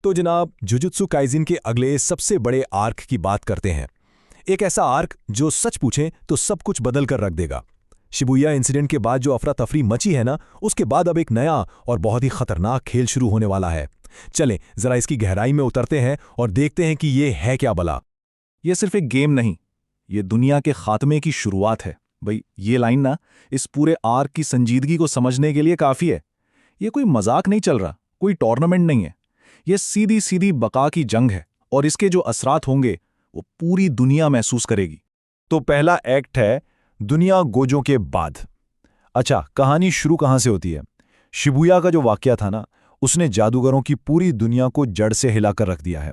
तो जनाब जुजुत्सु काइजिन के अगले सबसे बड़े आर्क की बात करते हैं। एक ऐसा आर्क जो सच पूछें तो सब कुछ बदल कर रख देगा। शिबुया इंसिडेंट के बाद जो अफरा तफरी मची है ना, उसके बाद अब एक नया और बहुत ही खतरनाक खेल शुरू होने वाला है। चलें जरा इसकी गहराई में उतरते हैं और देखते हैं कि ये है क्या भला। ये सिर्फ एक गेम नहीं, ये दुनिया के खात्मे की शुरुआत है। भाई ये लाइन ना इस पूरे आर्क की संजीदगी को समझने के लिए काफी है। ये कोई मजाक नहीं चल रहा, कोई टूर्नामेंट नहीं है। ये सीधी सीधी बका की जंग है और इसके जो असरात होंगे वो पूरी दुनिया महसूस करेगी। तो पहला एक्ट है दुनिया गोजों के बाद। अच्छा, कहानी शुरू कहां से होती है? शिबुया का जो वाकया था ना, उसने जादूगरों की पूरी दुनिया को जड़ से हिलाकर रख दिया है।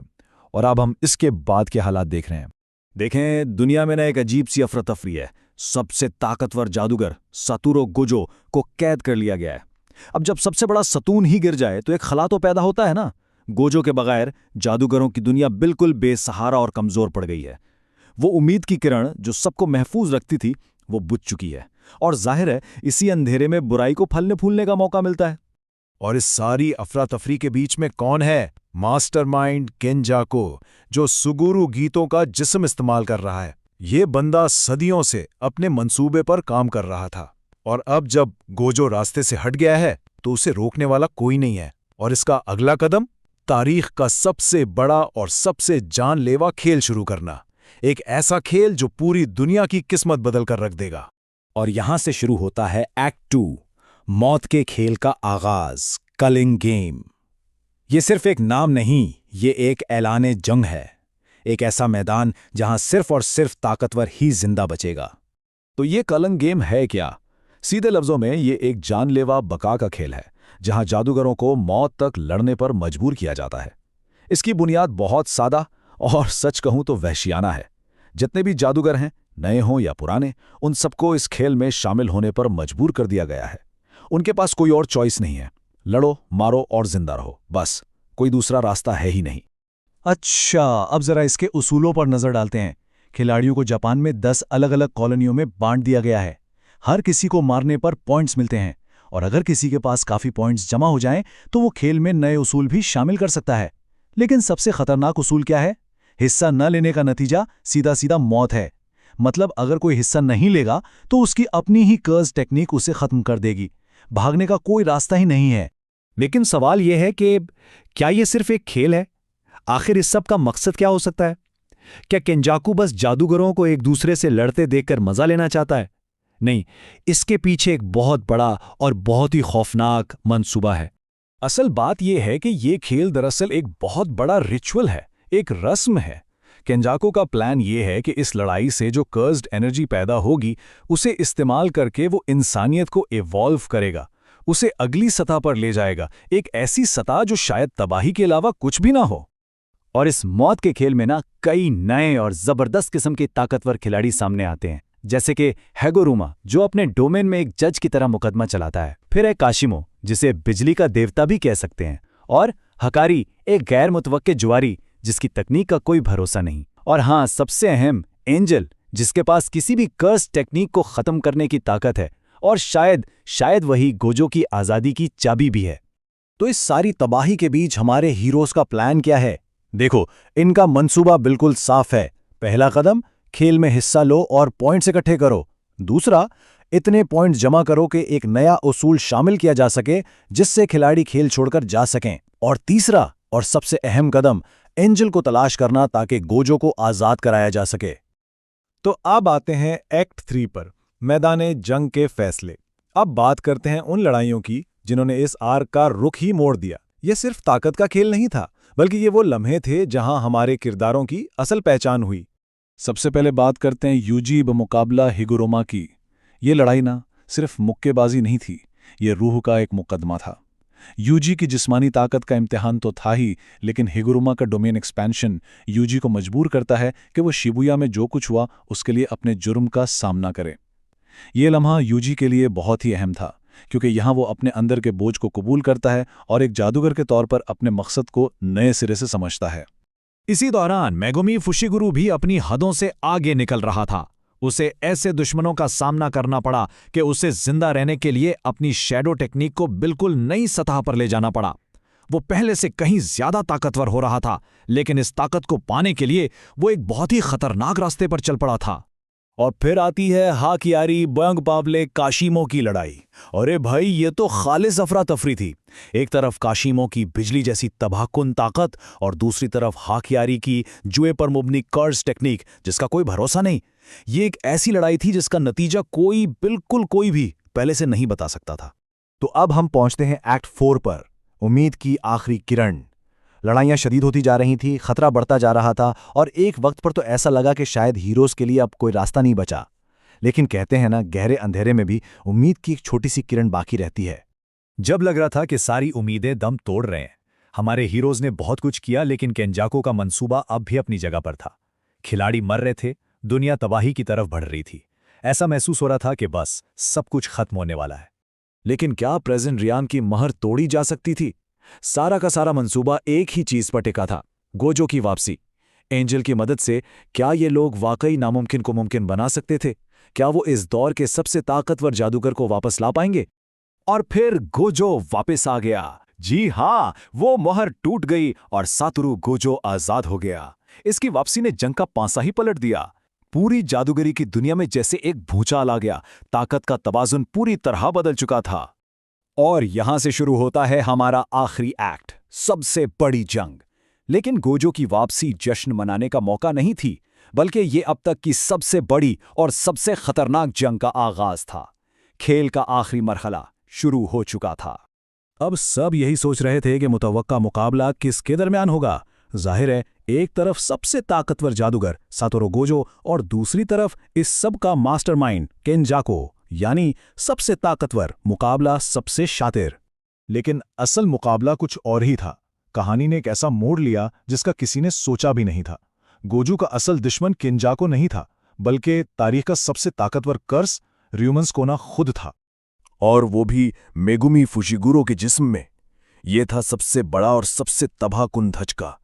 और अब हम इसके बाद के हालात देख रहे हैं। देखें, दुनिया में ना एक अजीब सी अफरा तफरी है। सबसे ताकतवर जादूगर सतुरो गोजो को कैद कर लिया गया है। अब जब सबसे बड़ा सतून ही गिर जाए तो एक खला तो पैदा होता है ना। गोजो के बगैर जादूगरों की दुनिया बिल्कुल बेसहारा और कमजोर पड़ गई है। वो उम्मीद की किरण जो सबको महफूज रखती थी वो बुझ चुकी है। और जाहिर है इसी अंधेरे में बुराई को फलने फूलने का मौका मिलता है। और इस सारी अफरा तफरी के बीच में कौन है? मास्टरमाइंड केंजाको, जो सुगुरु गीतों का जिस्म इस्तेमाल कर रहा है। ये बंदा सदियों से अपने मंसूबे पर काम कर रहा था और अब जब गोजो रास्ते से हट गया है तो उसे रोकने वाला कोई नहीं है। और इसका अगला कदम तारीख का सबसे बड़ा और सबसे जानलेवा खेल शुरू करना। एक ऐसा खेल जो पूरी दुनिया की किस्मत बदल कर रख देगा। और यहां से शुरू होता है एक्ट 2, मौत के खेल का आगाज, कलिंग गेम। ये सिर्फ एक नाम नहीं, ये एक ऐलाने जंग है। एक ऐसा मैदान जहां सिर्फ और सिर्फ ताकतवर ही जिंदा बचेगा। तो ये कलिंग गेम है क्या? सीधे लफ्जों में ये एक जानलेवा बका का खेल है जहां जादूगरों को मौत तक लड़ने पर मजबूर किया जाता है। इसकी बुनियाद बहुत सादा और सच कहूं तो वहशियाना है। जितने भी जादूगर हैं, नए हों या पुराने, उन सबको इस खेल में शामिल होने पर मजबूर कर दिया गया है। उनके पास कोई और चॉइस नहीं है। लड़ो, मारो और जिंदा रहो, बस। कोई दूसरा रास्ता है ही नहीं। अच्छा, अब जरा इसके उसूलों पर नजर डालते हैं। खिलाड़ियों को जापान में 10 अलग अलग कॉलोनियों में बांट दिया गया है। हर किसी को मारने पर पॉइंट्स मिलते हैं और अगर किसी के पास काफी पॉइंट्स जमा हो जाएं तो वो खेल में नए उसूल भी शामिल कर सकता है। लेकिन सबसे खतरनाक उसूल क्या है? हिस्सा न लेने का नतीजा सीधा सीधा मौत है। मतलब अगर कोई हिस्सा नहीं लेगा तो उसकी अपनी ही कर्ज टेक्निक उसे खत्म कर देगी। भागने का कोई रास्ता ही नहीं है। लेकिन सवाल यह है कि क्या यह सिर्फ एक खेल है? आखिर इस सब का मकसद क्या हो सकता है? क्या केंजाकू बस जादूगरों को एक दूसरे से लड़ते देखकर मजा लेना चाहता है? नहीं, इसके पीछे एक बहुत बड़ा और बहुत ही खौफनाक मंसूबा है। असल बात यह है कि ये खेल दरअसल एक बहुत बड़ा रिचुअल है, एक रस्म है। केंजाको का प्लान ये है कि इस लड़ाई से जो कर्स्ड एनर्जी पैदा होगी उसे इस्तेमाल करके वो इंसानियत को इवॉल्व करेगा, उसे अगली सतह पर ले जाएगा, एक ऐसी सतह जो शायद तबाही के अलावा कुछ भी ना हो। और इस मौत के खेल में ना कई नए और जबरदस्त किस्म के ताकतवर खिलाड़ी सामने आते हैं, जैसे कि हैगोरुमा जो अपने डोमेन में एक जज की तरह मुकदमा चलाता है। फिर है काशिमो जिसे बिजली का देवता भी कह सकते हैं। और हकारी, एक गैर मुतवक्के जुआरी जिसकी तकनीक का कोई भरोसा नहीं। और हाँ, सबसे अहम एंजल जिसके पास किसी भी कर्स टेक्निक को खत्म करने की ताकत है और शायद वही गोजो की आज़ादी की चाबी भी है। तो इस सारी तबाही के बीच हमारे हीरोज का प्लान क्या है? देखो, इनका मंसूबा बिल्कुल साफ है। पहला कदम, खेल में हिस्सा लो और पॉइंट्स इकट्ठे करो। दूसरा, इतने पॉइंट्स जमा करो कि एक नया उसूल शामिल किया जा सके जिससे खिलाड़ी खेल छोड़कर जा सकें। और तीसरा और सबसे अहम कदम, एंजल को तलाश करना ताकि गोजो को आजाद कराया जा सके। तो अब आते हैं एक्ट 3 पर, मैदाने जंग के फैसले। अब बात करते हैं उन लड़ाइयों की जिन्होंने इस आर्क का रुख ही मोड़ दिया। यह सिर्फ ताकत का खेल नहीं था, बल्कि ये वो लम्हे थे जहां हमारे किरदारों की असल पहचान हुई। सबसे पहले बात करते हैं यूजी बमुकाबला हिगुरुमा की। ये लड़ाई ना सिर्फ मुक्केबाजी नहीं थी, ये रूह का एक मुकदमा था। यूजी की जिस्मानी ताकत का इम्तिहान तो था ही, लेकिन हिगुरुमा का डोमेन एक्सपेंशन यूजी को मजबूर करता है कि वो शिबुया में जो कुछ हुआ उसके लिए अपने जुर्म का सामना करे। ये लम्हा यूजी के लिए बहुत ही अहम था, क्योंकि यहाँ वो अपने अंदर के बोझ को कबूल करता है और एक जादूगर के तौर पर अपने मकसद को नए सिरे से समझता है। इसी दौरान मेगुमी फुशिगुरु भी अपनी हदों से आगे निकल रहा था। उसे ऐसे दुश्मनों का सामना करना पड़ा कि उसे जिंदा रहने के लिए अपनी शैडो टेक्निक को बिल्कुल नई सतह पर ले जाना पड़ा। वो पहले से कहीं ज्यादा ताकतवर हो रहा था, लेकिन इस ताकत को पाने के लिए वो एक बहुत ही खतरनाक रास्ते पर चल पड़ा था। और फिर आती है हाकियारी बंगपावले काशिमो की लड़ाई। अरे भाई, ये तो खालिस अफरा तफरी थी। एक तरफ काशिमो की बिजली जैसी तबाहकुन ताकत और दूसरी तरफ हाकियारी की जुए पर मुबनी कर्ज टेक्निक, जिसका कोई भरोसा नहीं। ये एक ऐसी लड़ाई थी जिसका नतीजा बिल्कुल कोई भी पहले से नहीं बता सकता था। तो अब हम पहुंचते हैं एक्ट 4 पर, उम्मीद की आखिरी किरण। लड़ाइयां शदीद होती जा रही थी, खतरा बढ़ता जा रहा था और एक वक्त पर तो ऐसा लगा कि शायद हीरोज के लिए अब कोई रास्ता नहीं बचा। लेकिन कहते हैं ना, गहरे अंधेरे में भी उम्मीद की एक छोटी सी किरण बाकी रहती है। जब लग रहा था कि सारी उम्मीदें दम तोड़ रहे हैं, हमारे हीरोज ने बहुत कुछ किया, लेकिन केंजाको का मंसूबा अब भी अपनी जगह पर था। खिलाड़ी मर रहे थे, दुनिया तबाही की तरफ बढ़ रही थी। ऐसा महसूस हो रहा था कि बस सब कुछ खत्म होने वाला है। लेकिन क्या प्रेजेंट रियान की महर तोड़ी जा सकती थी? सारा का सारा मंसूबा एक ही चीज पर टिका था, गोजो की वापसी। एंजल की मदद से क्या ये लोग वाकई नामुमकिन को मुमकिन बना सकते थे? क्या वो इस दौर के सबसे ताकतवर जादूगर को वापस ला पाएंगे? और फिर गोजो वापस आ गया। जी हाँ, वो मोहर टूट गई और सातोरू गोजो आजाद हो गया। इसकी वापसी ने जंग का पांसा ही पलट दिया। पूरी जादूगरी की दुनिया में जैसे एक भूचाल आ गया। ताकत का तवाजुन पूरी तरह बदल चुका था। और यहां से शुरू होता है हमारा आखिरी एक्ट, सबसे बड़ी जंग। लेकिन गोजो की वापसी जश्न मनाने का मौका नहीं थी, बल्कि ये अब तक की सबसे बड़ी और सबसे खतरनाक जंग का आगाज था। खेल का आखिरी मरहला शुरू हो चुका था। अब सब यही सोच रहे थे कि मुतवक्का मुकाबला किसके दरमियान होगा। जाहिर है, एक तरफ सबसे ताकतवर जादूगर सातोरू गोजो और दूसरी तरफ इस सब का मास्टरमाइंड केंजाको, यानी सबसे ताकतवर मुकाबला सबसे शातिर। लेकिन असल मुकाबला कुछ और ही था। कहानी ने एक ऐसा मोड़ लिया जिसका किसी ने सोचा भी नहीं था। गोजो का असल दुश्मन केंजाको नहीं था, बल्कि तारीख का सबसे ताकतवर कर्स र्यूमन्स कोना खुद था। और वो भी मेगुमी फुशिगुरो के जिस्म में। ये था सबसे बड़ा और सबसे तबाहकुन धचका।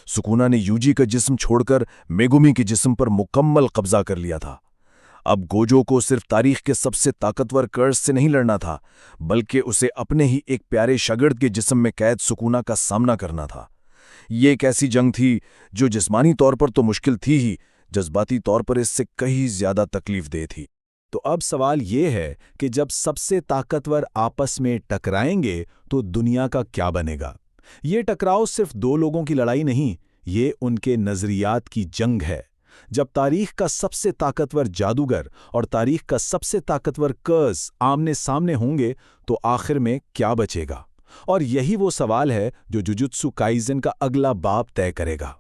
सुकुना ने यूजी का जिस्म छोड़कर मेगुमी के जिस्म पर मुकम्मल कब्जा कर लिया था। अब गोजो को सिर्फ तारीख के सबसे ताकतवर कर्ज से नहीं लड़ना था, बल्कि उसे अपने ही एक प्यारे शागिर्द के जिस्म में कैद सुकुना का सामना करना था। ये एक ऐसी जंग थी जो जिस्मानी तौर पर तो मुश्किल थी ही, जज्बाती तौर पर इससे कहीं ज्यादा तकलीफदेह थी। तो अब सवाल ये है कि जब सबसे ताकतवर आपस में टकराएंगे तो दुनिया का क्या बनेगा? ये टकराव सिर्फ दो लोगों की लड़ाई नहीं, ये उनके नजरियात की जंग है। जब तारीख का सबसे ताकतवर जादूगर और तारीख का सबसे ताकतवर कर्ज आमने सामने होंगे तो आखिर में क्या बचेगा? और यही वो सवाल है जो जुजुत्सु काइज़ेन का अगला बाब तय करेगा।